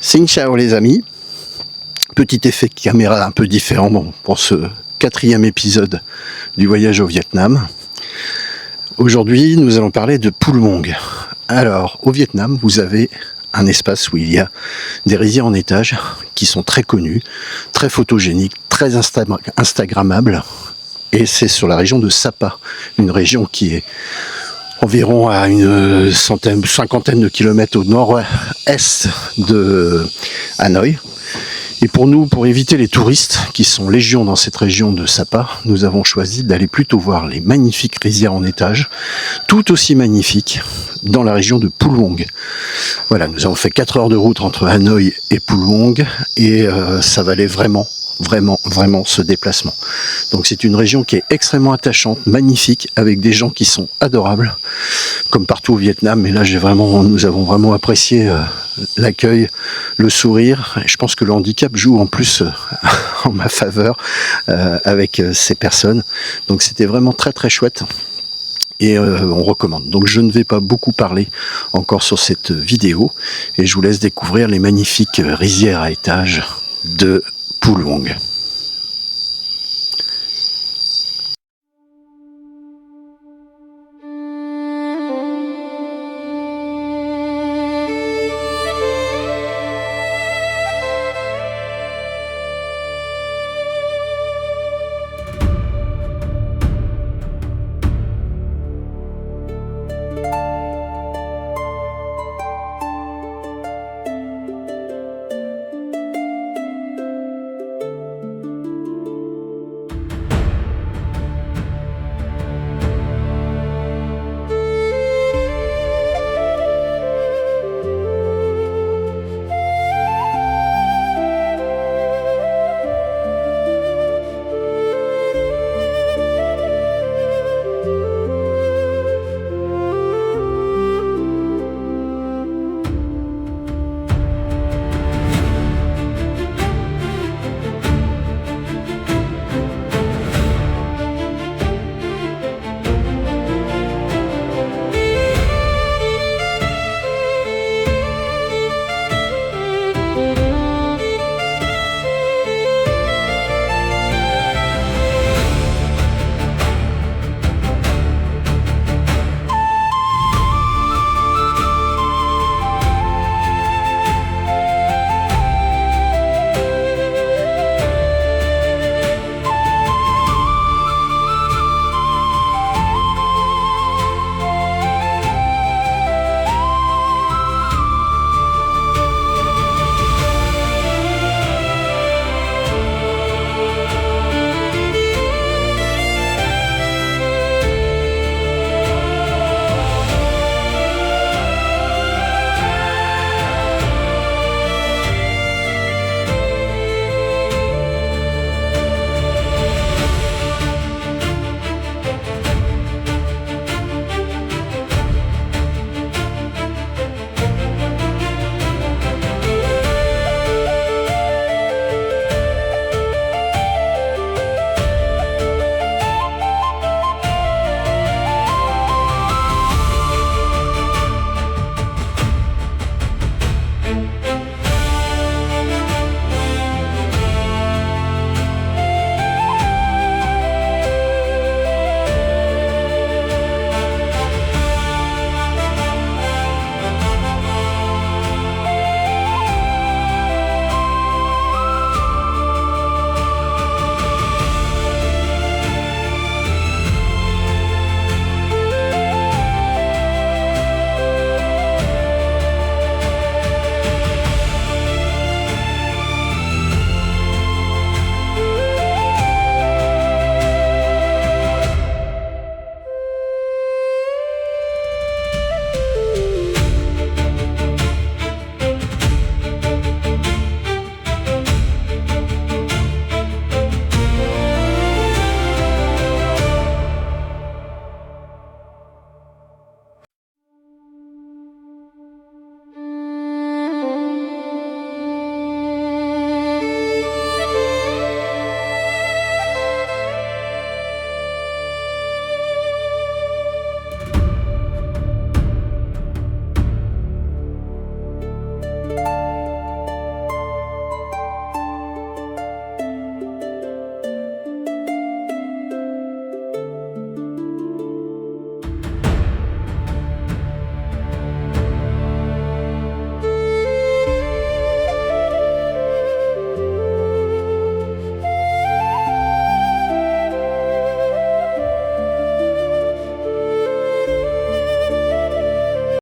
Sing Chao les amis, petit effet caméra un peu différent pour ce 4e épisode du voyage au Vietnam. Aujourd'hui nous allons parler de Pu Luong. Alors au Vietnam vous avez un espace où il y a des rizières en étage qui sont très connues, très photogéniques, très instagrammables, et c'est sur la région de Sapa, une région qui est environ à une cinquantaine de kilomètres au nord-est de Hanoï. Et pour éviter les touristes qui sont légion dans cette région de Sapa, nous avons choisi d'aller plutôt voir les magnifiques rizières en étage, tout aussi magnifiques, dans la région de Pu Luong. Voilà, nous avons fait 4 heures de route entre Hanoï et Pu Luong, et ça valait vraiment ce déplacement. Donc c'est une région qui est extrêmement attachante, magnifique, avec des gens qui sont adorables, comme partout au Vietnam. Mais là nous avons vraiment apprécié l'accueil, le sourire. Et je pense que le handicap joue en plus en ma faveur avec ces personnes. Donc c'était vraiment très très chouette. Et on recommande. Donc je ne vais pas beaucoup parler encore sur cette vidéo, et je vous laisse découvrir les magnifiques rizières à étages de Pu Luong.